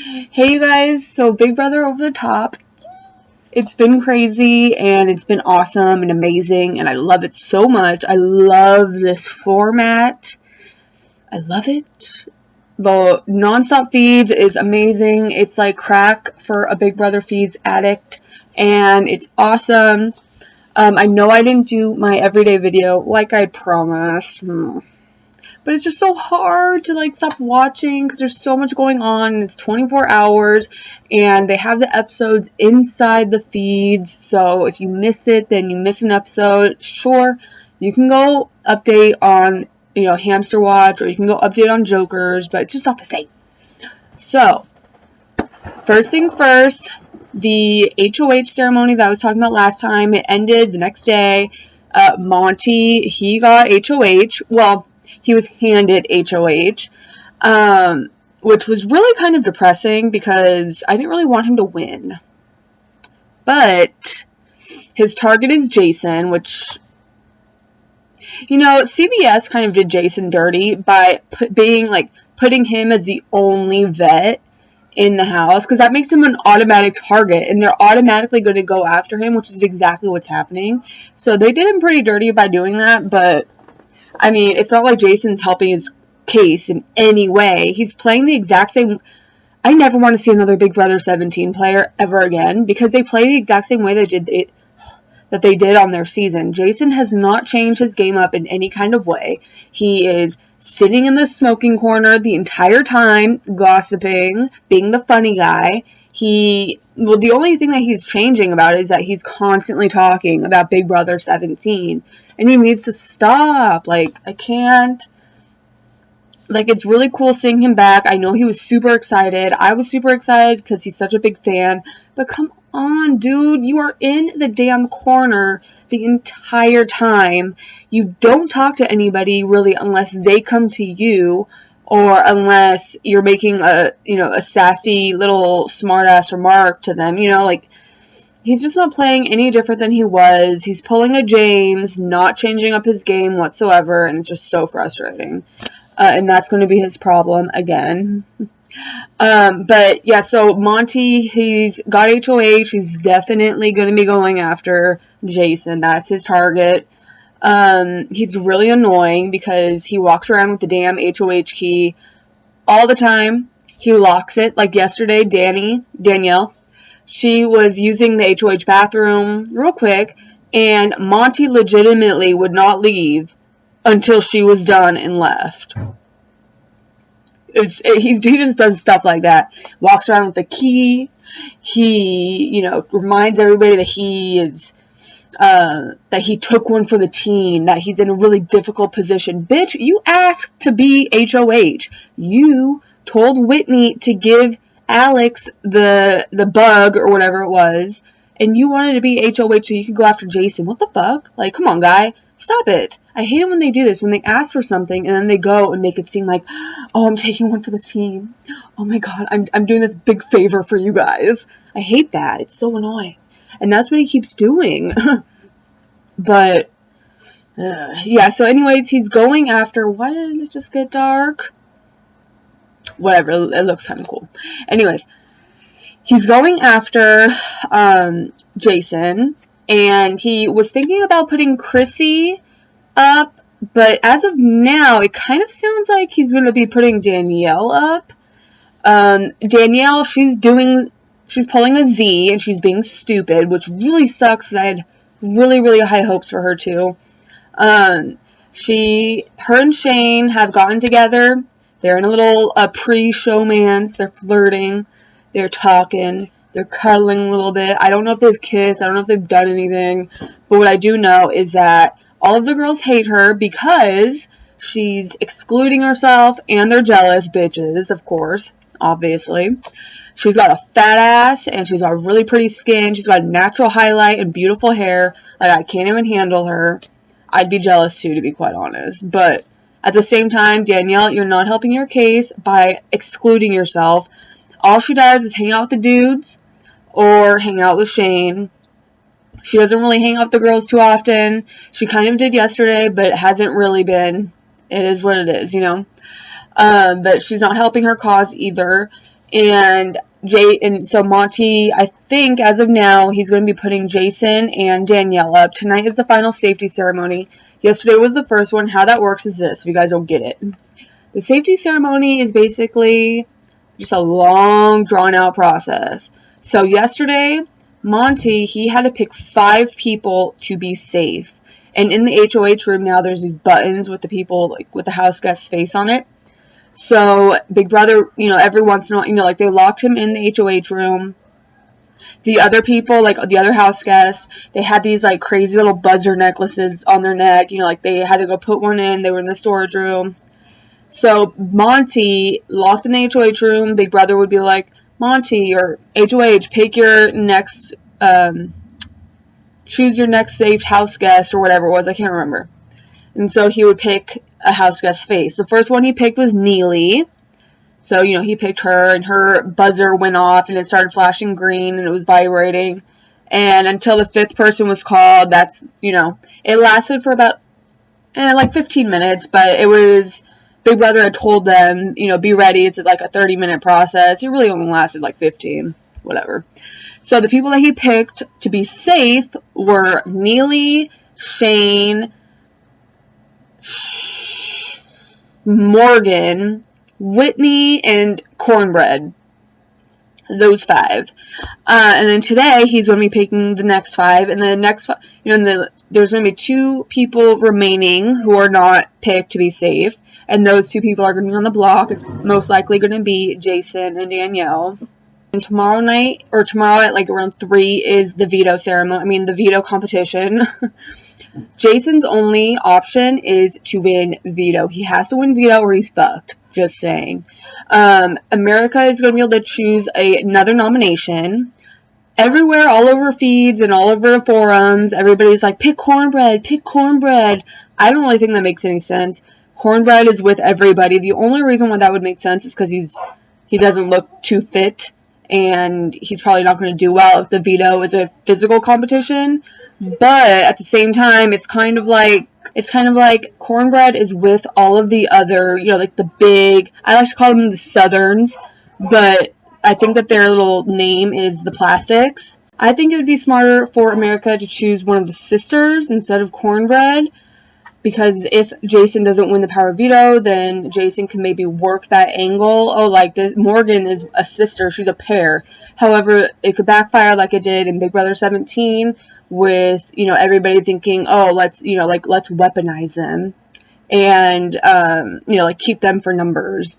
Hey you guys, so Big Brother Over the Top, it's been crazy and it's been awesome and amazing and I love it so much. I love this format. I love it. The nonstop feeds is amazing. It's like crack for a Big Brother feeds addict and it's awesome. I know I didn't do my everyday video like I promised. But it's just so hard to stop watching because there's so much going on and it's 24 hours and they have the episodes inside the feeds. So if you miss it, then you miss an episode. Sure, you can go update on, Hamster Watch, or you can go update on Jokers, but it's just not the same. So, first things first, the HOH ceremony that I was talking about last time, it ended the next day. Monte, he got HOH. Well, he was handed HOH, which was really kind of depressing because I didn't really want him to win. But his target is Jason, which, CBS kind of did Jason dirty by putting him as the only vet in the house, because that makes him an automatic target and they're automatically going to go after him, which is exactly what's happening. So they did him pretty dirty by doing that, but I mean, it's not like Jason's helping his case in any way. He's playing the exact same. I never want to see another Big Brother 17 player ever again because they play the exact same way that they did on their season. Jason has not changed his game up in any kind of way. He is sitting in the smoking corner the entire time, gossiping, being the funny guy. The only thing that he's changing about is that he's constantly talking about Big Brother 17. And he needs to stop. I can't. It's really cool seeing him back. I know he was super excited. I was super excited because he's such a big fan. But come on, dude. You are in the damn corner the entire time. You don't talk to anybody, really, unless they come to you. Or unless you're making a sassy little smartass remark to them. He's just not playing any different than he was. He's pulling a James, not changing up his game whatsoever, and it's just so frustrating. And that's going to be his problem again. But yeah, so Monte, he's got HOH. He's definitely going to be going after Jason. That's his target. He's really annoying because he walks around with the damn HOH key all the time. He locks it. Like yesterday, Danielle, she was using the HOH bathroom real quick, and Monte legitimately would not leave until she was done and left. He just does stuff like that. Walks around with the key. He, reminds everybody that he is, that he took one for the team, that he's in a really difficult position. Bitch, you asked to be HOH. You told Whitney to give Alex the bug or whatever it was, and you wanted to be HOH so you could go after Jason. What the fuck? Come on, guy. Stop it. I hate it when they do this, when they ask for something and then they go and make it seem like, oh, I'm taking one for the team. Oh my god, I'm doing this big favor for you guys. I hate that. It's so annoying. And that's what he keeps doing. But, yeah, so anyways, he's going after, why did it just get dark? Whatever, it looks kind of cool. Anyways, he's going after Jason, and he was thinking about putting Chrissy up, but as of now, it kind of sounds like he's going to be putting Danielle up. Danielle, she's pulling a Z, and she's being stupid, which really sucks, because I had really, really high hopes for her, too. Her and Shane have gotten together. They're in a little pre-showmance. They're flirting. They're talking. They're cuddling a little bit. I don't know if they've kissed. I don't know if they've done anything. But what I do know is that all of the girls hate her because she's excluding herself, and they're jealous bitches, of course, obviously. She's got a fat ass, and she's got really pretty skin. She's got a natural highlight and beautiful hair. I can't even handle her. I'd be jealous too, to be quite honest. But at the same time, Danielle, you're not helping your case by excluding yourself. All she does is hang out with the dudes or hang out with Shane. She doesn't really hang out with the girls too often. She kind of did yesterday, but it hasn't really been. It is what it is, But she's not helping her cause either. And so Monte, I think as of now, he's going to be putting Jason and Danielle up. Tonight is the final safety ceremony. Yesterday was the first one. How that works is this, if you guys don't get it. The safety ceremony is basically just a long, drawn-out process. So yesterday, Monte, he had to pick 5 people to be safe. And in the HOH room now, there's these buttons with the people, like, with the house guest's face on it. So, Big Brother, every once in a while, like, they locked him in the HOH room. The other people, like, the other house guests, they had these, like, crazy little buzzer necklaces on their neck. Like, they had to go put one in. They were in the storage room. So, Monte, locked in the HOH room, Big Brother would be like, Monte, or HOH, pick your next, choose your next safe house guest, or whatever it was, I can't remember. And so he would pick a house guest's face. The first one he picked was Neely. So, he picked her, and her buzzer went off, and it started flashing green, and it was vibrating. And until the 5th person was called, that's, it lasted for about, 15 minutes, but it was... Big Brother had told them, be ready. It's like a 30-minute process. It really only lasted like 15, whatever. So the people that he picked to be safe were Neely, Shane, Morgan, Whitney, and Cornbread. Those 5. And then today he's going to be picking the next 5. And the next 5, there's going to be 2 people remaining who are not picked to be safe. And those 2 people are going to be on the block. It's most likely going to be Jason and Danielle. And tomorrow night, or tomorrow at like around 3, is the veto ceremony. The veto competition. Jason's only option is to win veto. He has to win veto or he's fucked. Just saying. America is going to be able to choose another nomination. Everywhere, all over feeds and all over forums, everybody's like, pick Cornbread, pick Cornbread. I don't really think that makes any sense. Cornbread is with everybody. The only reason why that would make sense is because he doesn't look too fit, and he's probably not going to do well if the veto is a physical competition. But at the same time, it's kind of like Cornbread is with all of the other, like the big, I like to call them the Southerns, but I think that their little name is the Plastics. I think it would be smarter for America to choose one of the sisters instead of Cornbread. Because if Jason doesn't win the power of veto, then Jason can maybe work that angle. Oh, like this, Morgan is a sister. She's a pair. However, it could backfire like it did in Big Brother 17 with, everybody thinking, oh, let's weaponize them. And, keep them for numbers.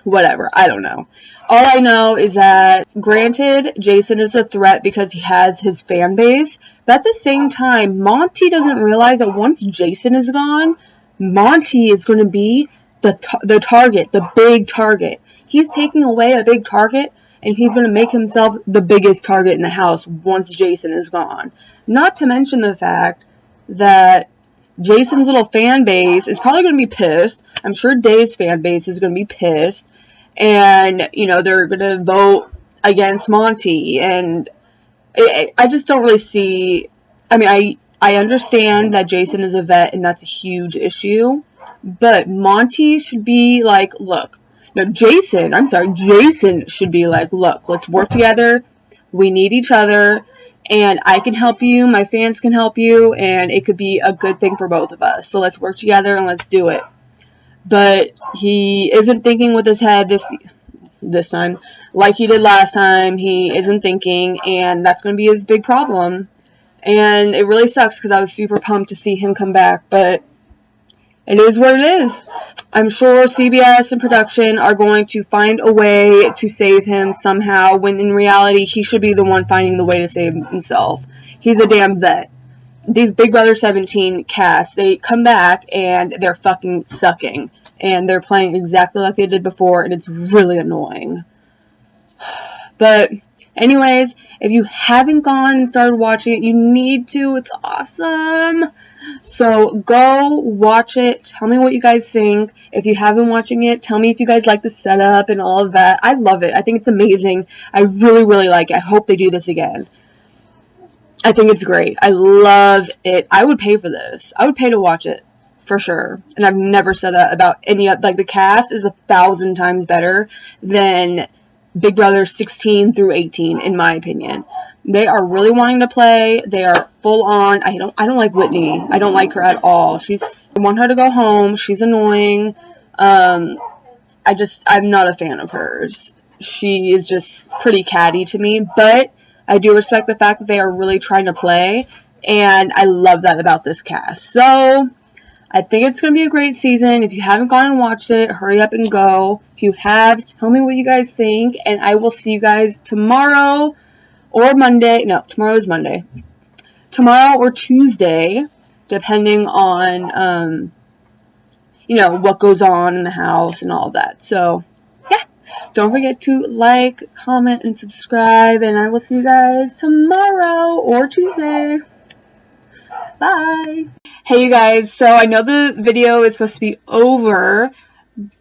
Whatever. I don't know. All I know is that, granted, Jason is a threat because he has his fan base, but at the same time, Monte doesn't realize that once Jason is gone, Monte is going to be the target, the big target. He's taking away a big target, and he's going to make himself the biggest target in the house once Jason is gone. Not to mention the fact that Jason's little fan base is probably going to be pissed. I'm sure Dave's fan base is going to be pissed. And, they're going to vote against Monte. And I just don't really see... I understand that Jason is a vet and that's a huge issue. But Monte should be like, look. No, Jason should be like, look, let's work together. We need each other. And I can help you, my fans can help you, and it could be a good thing for both of us. So let's work together and let's do it. But he isn't thinking with his head this time, like he did last time. He isn't thinking, and that's going to be his big problem. And it really sucks because I was super pumped to see him come back, but it is what it is. I'm sure CBS and production are going to find a way to save him somehow, when in reality, he should be the one finding the way to save himself. He's a damn vet. These Big Brother 17 casts, they come back and they're fucking sucking. And they're playing exactly like they did before, and it's really annoying. But anyways, if you haven't gone and started watching it, you need to. It's awesome. So go watch it. Tell me what you guys think. If you haven't been watching it, tell me if you guys like the setup and all of that. I love it. I think it's amazing. I really, really like it. I hope they do this again. I think it's great. I love it. I would pay for this. I would pay to watch it. For sure. And I've never said that about any, like, the cast is 1,000 times better than Big Brother 16 through 18, in my opinion. They are really wanting to play. They are full on. I don't like Whitney. I don't like her at all. I want her to go home. She's annoying. I'm not a fan of hers. She is just pretty catty to me, but I do respect the fact that they are really trying to play, and I love that about this cast. So, I think it's going to be a great season. If you haven't gone and watched it, hurry up and go. If you have, tell me what you guys think, and I will see you guys tomorrow or Monday. No, tomorrow is Monday. Tomorrow or Tuesday, depending on, what goes on in the house and all of that. So, yeah. Don't forget to like, comment, and subscribe, and I will see you guys tomorrow or Tuesday. Bye. Hey, you guys. So, I know the video is supposed to be over,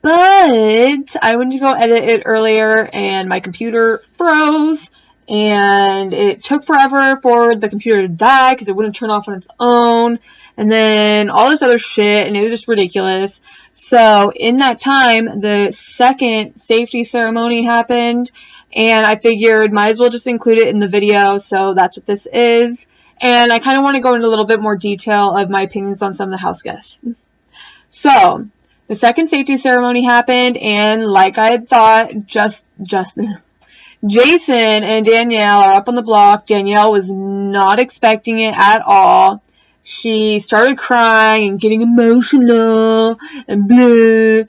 but I went to go edit it earlier, and my computer froze, and it took forever for the computer to die because it wouldn't turn off on its own, and then all this other shit, and it was just ridiculous. So, in that time, the second safety ceremony happened, and I figured might as well just include it in the video, so that's what this is. And I kind of want to go into a little bit more detail of my opinions on some of the house guests. So, the second safety ceremony happened, and like I had thought, Jason and Danielle are up on the block. Danielle was not expecting it at all. She started crying and getting emotional and blah.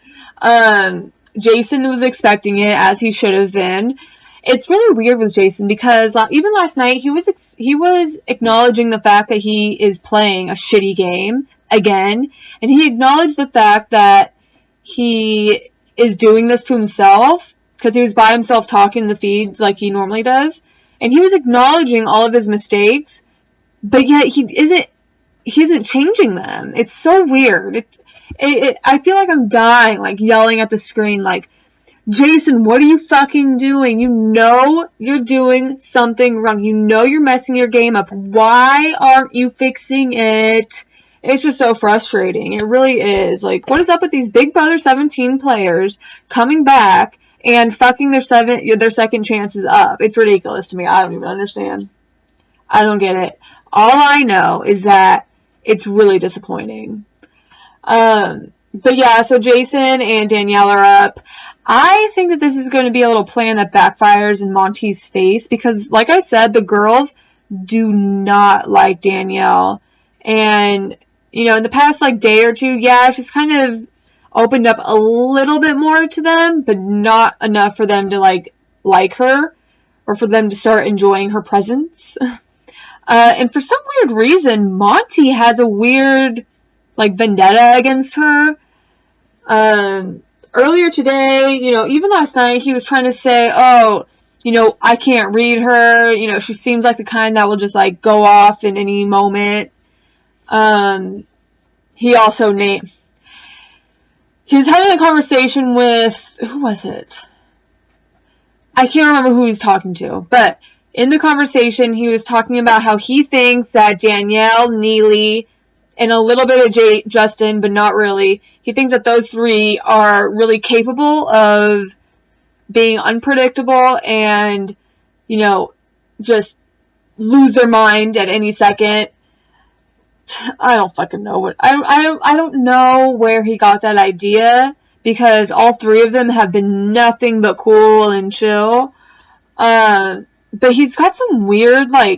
Jason was expecting it, as he should have been. It's really weird with Jason because even last night he was acknowledging the fact that he is playing a shitty game again, and he acknowledged the fact that he is doing this to himself because he was by himself talking the feeds like he normally does, and he was acknowledging all of his mistakes, but yet he isn't changing them. It's so weird. I feel like I'm dying, like yelling at the screen, like, Jason, what are you fucking doing? You know you're doing something wrong. You know you're messing your game up. Why aren't you fixing it? It's just so frustrating. It really is. Like, what is up with these Big Brother 17 players coming back and fucking their second chances up? It's ridiculous to me. I don't even understand. I don't get it. All I know is that it's really disappointing. But yeah, so Jason and Danielle are up. I think that this is going to be a little plan that backfires in Monte's face because, like I said, the girls do not like Danielle. And, in the past, day or two, yeah, she's kind of opened up a little bit more to them, but not enough for them to, like her or for them to start enjoying her presence. And for some weird reason, Monte has a weird, vendetta against her. Earlier today, even last night, he was trying to say, oh, I can't read her. She seems like the kind that will just, go off in any moment. He also he was having a conversation with, who was it? I can't remember who he's talking to, but in the conversation, he was talking about how he thinks that Danielle, Neely, and a little bit of Justin, but not really. He thinks that those three are really capable of being unpredictable and, just lose their mind at any second. I don't fucking know what I don't know where he got that idea because all three of them have been nothing but cool and chill. But he's got some weird, I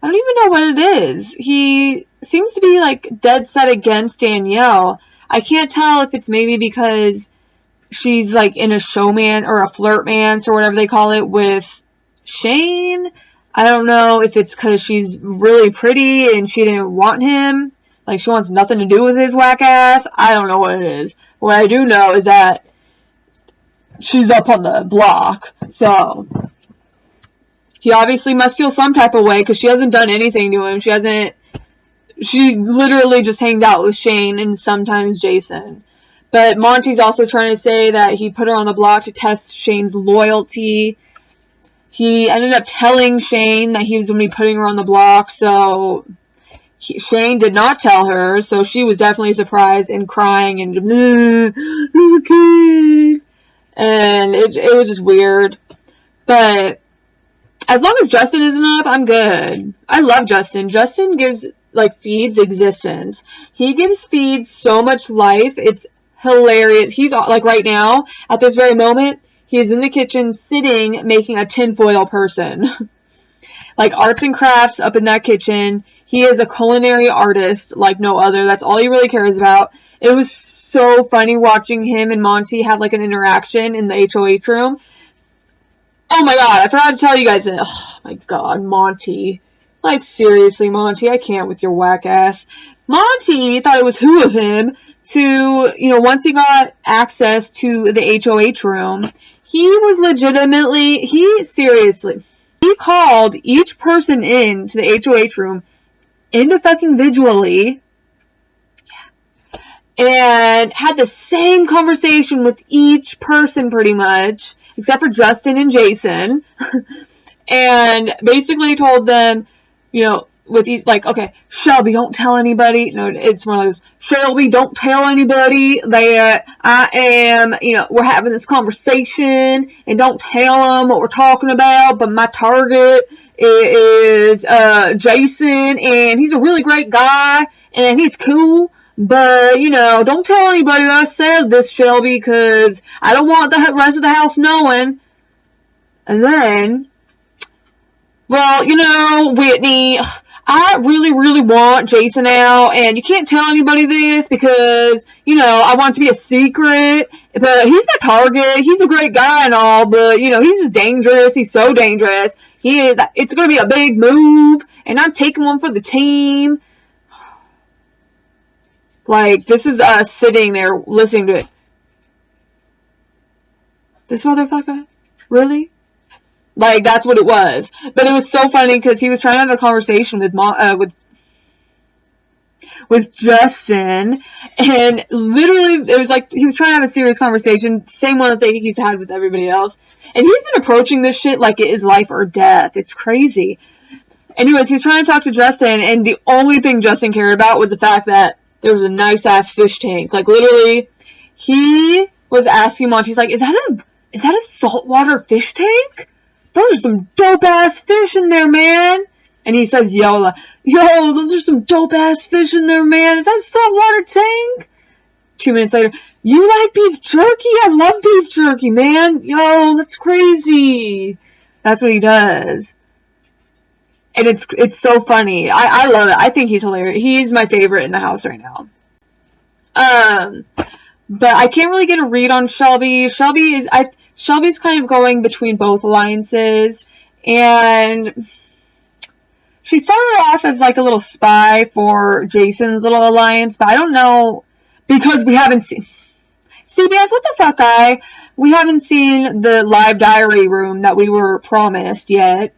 don't even know what it is. He seems to be, dead set against Danielle. I can't tell if it's maybe because she's, in a showman or a flirtmance or whatever they call it with Shane. I don't know if it's because she's really pretty and she didn't want him. She wants nothing to do with his whack ass. I don't know what it is. What I do know is that she's up on the block. So, he obviously must feel some type of way because she hasn't done anything to him. She literally just hangs out with Shane and sometimes Jason. But Monte's also trying to say that he put her on the block to test Shane's loyalty. He ended up telling Shane that he was going to be putting her on the block, so Shane did not tell her, so she was definitely surprised and crying and okay. and it was just weird. But as long as Justin isn't up, I'm good. I love Justin. Justin gives, like, feeds existence. He gives feeds so much life. It's hilarious. He's, like, right now, at this very moment, he is in the kitchen sitting, making a tinfoil person. Like, arts and crafts up in that kitchen. He is a culinary artist like no other. That's all he really cares about. It was so funny watching him and Monte have, like, an interaction in the HOH room. Oh my god, I forgot to tell you guys that. Oh my god, Monte. Like, seriously, Monte, I can't with your whack ass. Monte thought it was who of him to, you know, once he got access to the HOH room, he was legitimately, he called each person in to the HOH room individually and had the same conversation with each person pretty much, except for Justin and Jason, and basically told them, you know, with each, like, okay, Shelby, don't tell anybody. No, it's more like this. Shelby, don't tell anybody that I am, you know, we're having this conversation, and don't tell them what we're talking about, but my target is Jason, and he's a really great guy, and he's cool. But, you know, don't tell anybody I said this, Shelby, because I don't want the rest of the house knowing. And then, well, you know, Whitney, I really, really want Jason out, and you can't tell anybody this because, you know, I want it to be a secret, but he's my target. He's a great guy and all, but, you know, he's just dangerous. He's so dangerous. It's going to be a big move, and I'm taking one for the team. Like, this is us sitting there listening to it. This motherfucker? Really? Like, that's what it was. But it was so funny because he was trying to have a conversation with Justin, and literally it was like he was trying to have a serious conversation, same one that he's had with everybody else, and he's been approaching this shit like it is life or death. It's crazy. Anyways, he was trying to talk to Justin, and the only thing Justin cared about was the fact that there was a nice ass fish tank. Like, literally, he was asking Monte, he's like, is that a saltwater fish tank? Those are some dope-ass fish in there, man. And he says, yo, those are some dope-ass fish in there, man. Is that a saltwater tank? 2 minutes later, you like beef jerky? I love beef jerky, man. Yo, that's crazy. That's what he does. And it's so funny. I love it. I think he's hilarious. He's my favorite in the house right now. But I can't really get a read on Shelby. Shelby's kind of going between both alliances, and she started off as like a little spy for Jason's little alliance, but I don't know, because we haven't seen CBS, what the fuck, we haven't seen the live diary room that we were promised yet.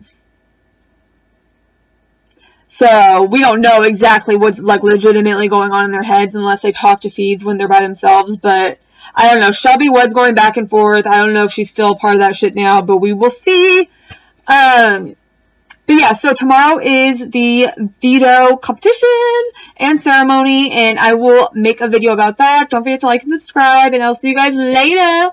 So we don't know exactly what's like legitimately going on in their heads unless they talk to feeds when they're by themselves, but I don't know. Shelby was going back and forth. I don't know if she's still part of that shit now, but we will see. But yeah, so tomorrow is the veto competition and ceremony, and I will make a video about that. Don't forget to like and subscribe, and I'll see you guys later.